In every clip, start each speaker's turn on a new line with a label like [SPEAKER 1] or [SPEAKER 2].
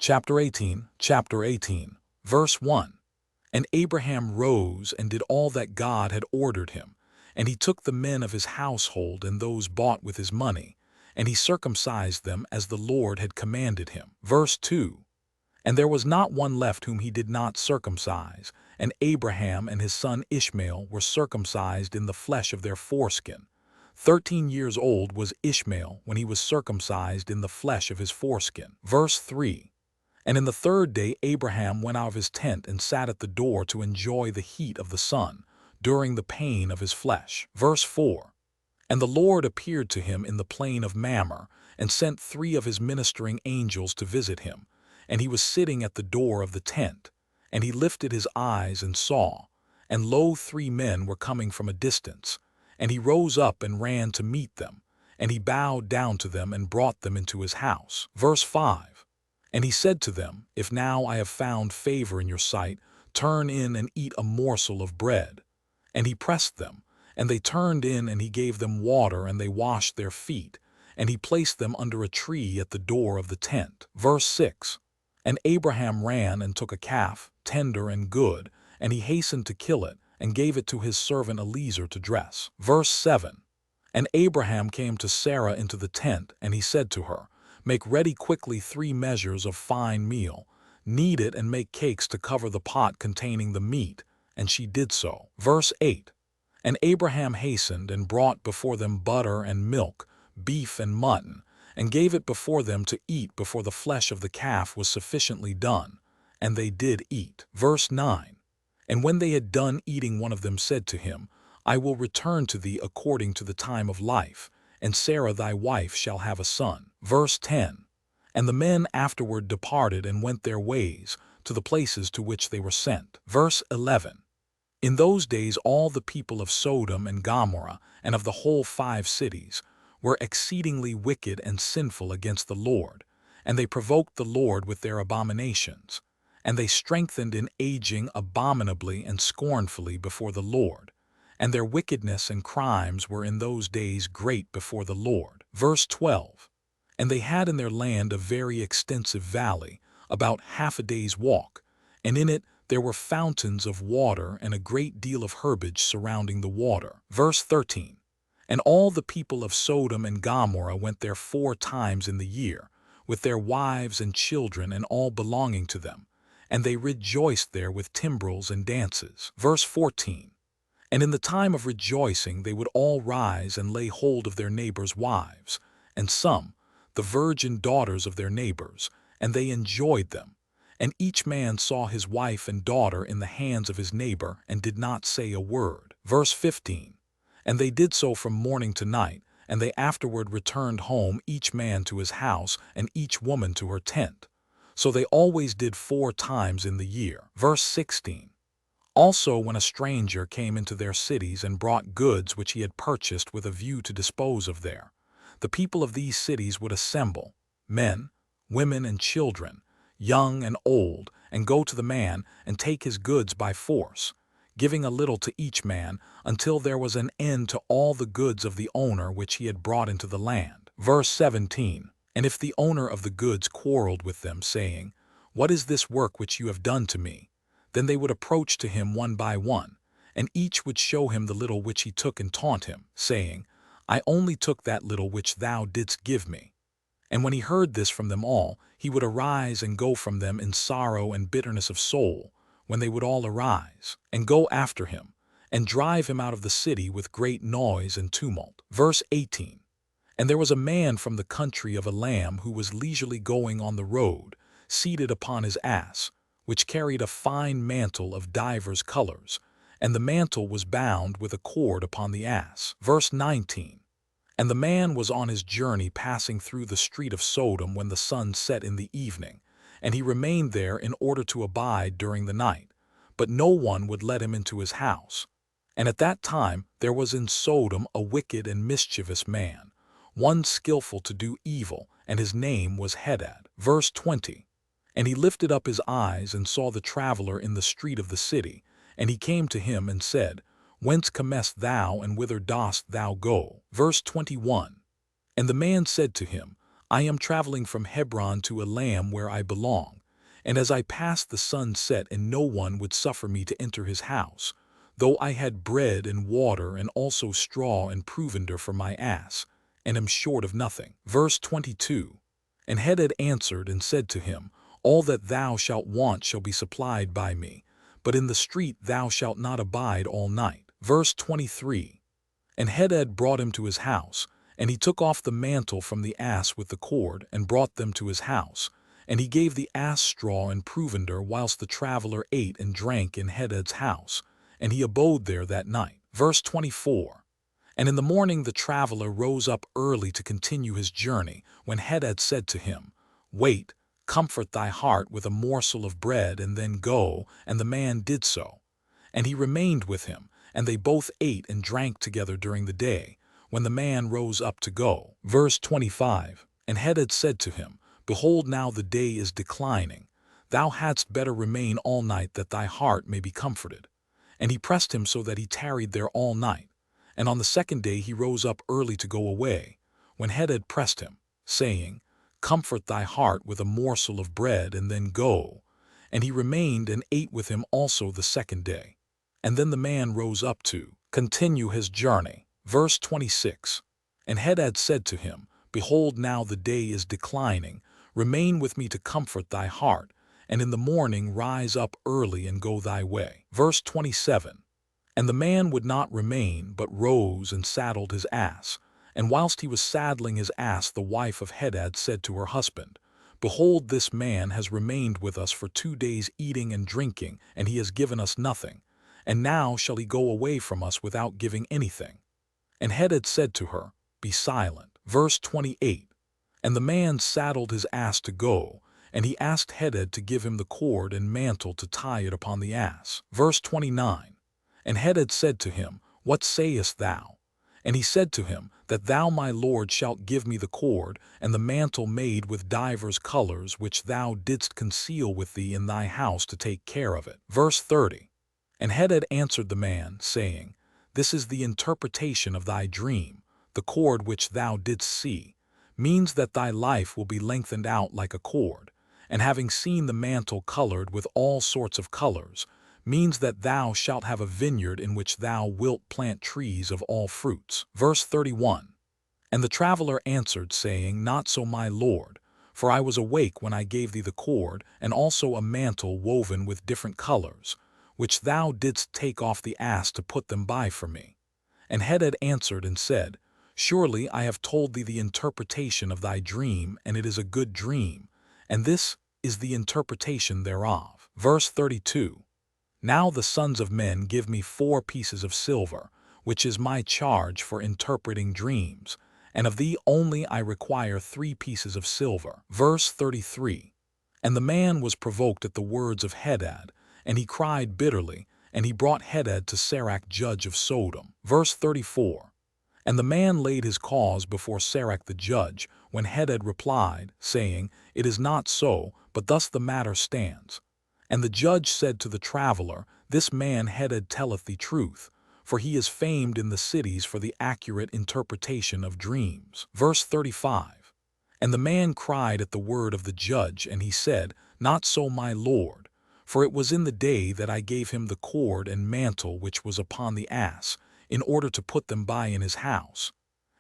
[SPEAKER 1] Chapter 18, verse 1. And Abraham rose and did all that God had ordered him, and he took the men of his household and those bought with his money, and he circumcised them as the Lord had commanded him. Verse 2. And there was not one left whom he did not circumcise, and Abraham and his son Ishmael were circumcised in the flesh of their foreskin. 13 years old was Ishmael when he was circumcised in the flesh of his foreskin. Verse 3. And in the third day Abraham went out of his tent and sat at the door to enjoy the heat of the sun, during the pain of his flesh. Verse 4. And the Lord appeared to him in the plain of Mamre, and sent 3 of his ministering angels to visit him. And he was sitting at the door of the tent. And he lifted his eyes and saw, and lo, 3 men were coming from a distance. And he rose up and ran to meet them, and he bowed down to them and brought them into his house. Verse 5. And he said to them, If now I have found favor in your sight, turn in and eat a morsel of bread. And he pressed them, and they turned in, and he gave them water, and they washed their feet, and he placed them under a tree at the door of the tent. Verse 6. And Abraham ran and took a calf, tender and good, and he hastened to kill it, and gave it to his servant Eliezer to dress. Verse 7. And Abraham came to Sarah into the tent, and he said to her, Make ready quickly 3 measures of fine meal, knead it and make cakes to cover the pot containing the meat. And she did so. Verse 8. And Abraham hastened and brought before them butter and milk, beef and mutton, and gave it before them to eat before the flesh of the calf was sufficiently done. And they did eat. Verse 9. And when they had done eating, one of them said to him, I will return to thee according to the time of life, and Sarah thy wife shall have a son. Verse 10. And the men afterward departed and went their ways to the places to which they were sent. Verse 11. In those days all the people of Sodom and Gomorrah and of the whole 5 cities were exceedingly wicked and sinful against the Lord, and they provoked the Lord with their abominations. And they strengthened in aging abominably and scornfully before the Lord, and their wickedness and crimes were in those days great before the Lord. Verse 12. And they had in their land a very extensive valley, about half a day's walk, and in it there were fountains of water and a great deal of herbage surrounding the water. Verse 13. And all the people of Sodom and Gomorrah went there 4 times in the year, with their wives and children and all belonging to them, and they rejoiced there with timbrels and dances. Verse 14. And in the time of rejoicing they would all rise and lay hold of their neighbors' wives, and some, the virgin daughters of their neighbors, and they enjoyed them. And each man saw his wife and daughter in the hands of his neighbor, and did not say a word. Verse 15. And they did so from morning to night, and they afterward returned home, each man to his house, and each woman to her tent. So they always did 4 times in the year. Verse 16. Also when a stranger came into their cities and brought goods which he had purchased with a view to dispose of there, the people of these cities would assemble, men, women, and children, young and old, and go to the man and take his goods by force, giving a little to each man, until there was an end to all the goods of the owner which he had brought into the land. Verse 17. And if the owner of the goods quarreled with them, saying, What is this work which you have done to me? Then they would approach to him one by one, and each would show him the little which he took and taunt him, saying, I only took that little which thou didst give me. And when he heard this from them all, he would arise and go from them in sorrow and bitterness of soul, when they would all arise, and go after him, and drive him out of the city with great noise and tumult. Verse 18. And there was a man from the country of Elam who was leisurely going on the road, seated upon his ass, which carried a fine mantle of divers colors, and the mantle was bound with a cord upon the ass. Verse 19. And the man was on his journey passing through the street of Sodom when the sun set in the evening, and he remained there in order to abide during the night, but no one would let him into his house. And at that time there was in Sodom a wicked and mischievous man, one skillful to do evil, and his name was Hadad. Verse 20. And he lifted up his eyes and saw the traveler in the street of the city, and he came to him and said, Whence comest thou, and whither dost thou go? Verse 21. And the man said to him, I am traveling from Hebron to Elam where I belong, and as I passed the sun set and no one would suffer me to enter his house, though I had bread and water and also straw and provender for my ass, and am short of nothing. Verse 22. And Hadad answered and said to him, All that thou shalt want shall be supplied by me, but in the street thou shalt not abide all night. Verse 23. And Hadad brought him to his house, and he took off the mantle from the ass with the cord, and brought them to his house. And he gave the ass straw and provender, whilst the traveler ate and drank in Hadad's house, and he abode there that night. Verse 24. And in the morning the traveler rose up early to continue his journey, when Hadad said to him, Wait, comfort thy heart with a morsel of bread, and then go. And the man did so. And he remained with him, and they both ate and drank together during the day, when the man rose up to go. Verse 25. And Hadad said to him, Behold, now the day is declining. Thou hadst better remain all night, that thy heart may be comforted. And he pressed him so that he tarried there all night. And on the second day he rose up early to go away, when Hadad pressed him, saying, Comfort thy heart with a morsel of bread, and then go. And he remained and ate with him also the second day. And then the man rose up to continue his journey. Verse 26. And Hadad said to him, Behold, now the day is declining. Remain with me to comfort thy heart, and in the morning rise up early and go thy way. Verse 27. And the man would not remain, but rose and saddled his ass. And whilst he was saddling his ass, the wife of Hadad said to her husband, Behold, this man has remained with us for 2 days eating and drinking, and he has given us nothing. And now shall he go away from us without giving anything? And Hadad said to her, Be silent. Verse 28. And the man saddled his ass to go, and he asked Hadad to give him the cord and mantle to tie it upon the ass. Verse 29. And Hadad said to him, What sayest thou? And he said to him, That thou, my lord, shalt give me the cord, and the mantle made with divers colors, which thou didst conceal with thee in thy house to take care of it. Verse 30. And Hadad answered the man, saying, This is the interpretation of thy dream. The cord which thou didst see means that thy life will be lengthened out like a cord, and having seen the mantle colored with all sorts of colors, means that thou shalt have a vineyard in which thou wilt plant trees of all fruits. Verse 31. And the traveler answered, saying, Not so, my lord, for I was awake when I gave thee the cord, and also a mantle woven with different colors, which thou didst take off the ass to put them by for me. And Hadad answered and said, Surely I have told thee the interpretation of thy dream, and it is a good dream, and this is the interpretation thereof. Verse 32. Now the sons of men give me 4 pieces of silver, which is my charge for interpreting dreams, and of thee only I require 3 pieces of silver. Verse 33. And the man was provoked at the words of Hadad, and he cried bitterly, and he brought Hadad to Sirach, judge of Sodom. Verse 34. And the man laid his cause before Sirach the judge, when Hadad replied, saying, It is not so, but thus the matter stands. And the judge said to the traveler, This man Hadad telleth thee truth, for he is famed in the cities for the accurate interpretation of dreams. Verse 35. And the man cried at the word of the judge, and he said, Not so, my lord, for it was in the day that I gave him the cord and mantle which was upon the ass, in order to put them by in his house.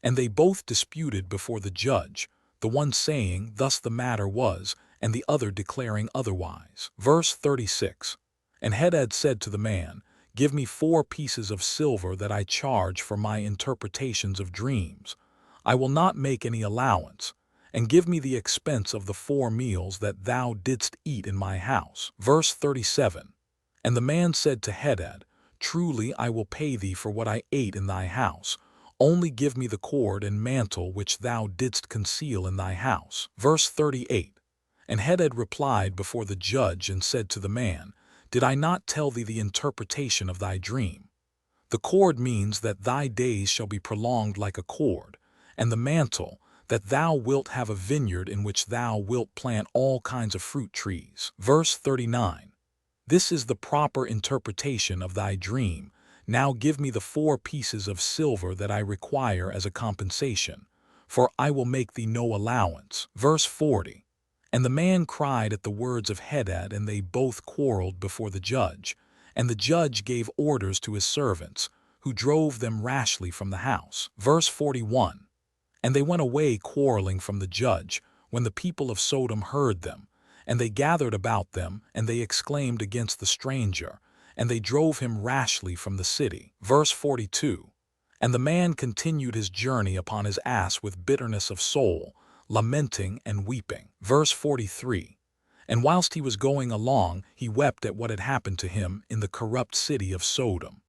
[SPEAKER 1] And they both disputed before the judge, the one saying, Thus the matter was, and the other declaring otherwise. Verse 36. And Hadad said to the man, Give me 4 pieces of silver that I charge for my interpretations of dreams. I will not make any allowance, and give me the expense of the 4 meals that thou didst eat in my house. Verse 37. And the man said to Hadad, Truly I will pay thee for what I ate in thy house. Only give me the cord and mantle which thou didst conceal in thy house. Verse 38. And Hadad replied before the judge and said to the man, Did I not tell thee the interpretation of thy dream? The cord means that thy days shall be prolonged like a cord, and the mantle, that thou wilt have a vineyard in which thou wilt plant all kinds of fruit trees. Verse 39. This is the proper interpretation of thy dream. Now give me the 4 pieces of silver that I require as a compensation. for I will make thee no allowance. Verse 40. And the man cried at the words of Hadad, and they both quarreled before the judge. And the judge gave orders to his servants, who drove them rashly from the house. Verse 41. And they went away quarreling from the judge, when the people of Sodom heard them. And they gathered about them, and they exclaimed against the stranger, and they drove him rashly from the city. Verse 42. And the man continued his journey upon his ass with bitterness of soul, lamenting and weeping. Verse 43. And whilst he was going along, he wept at what had happened to him in the corrupt city of Sodom.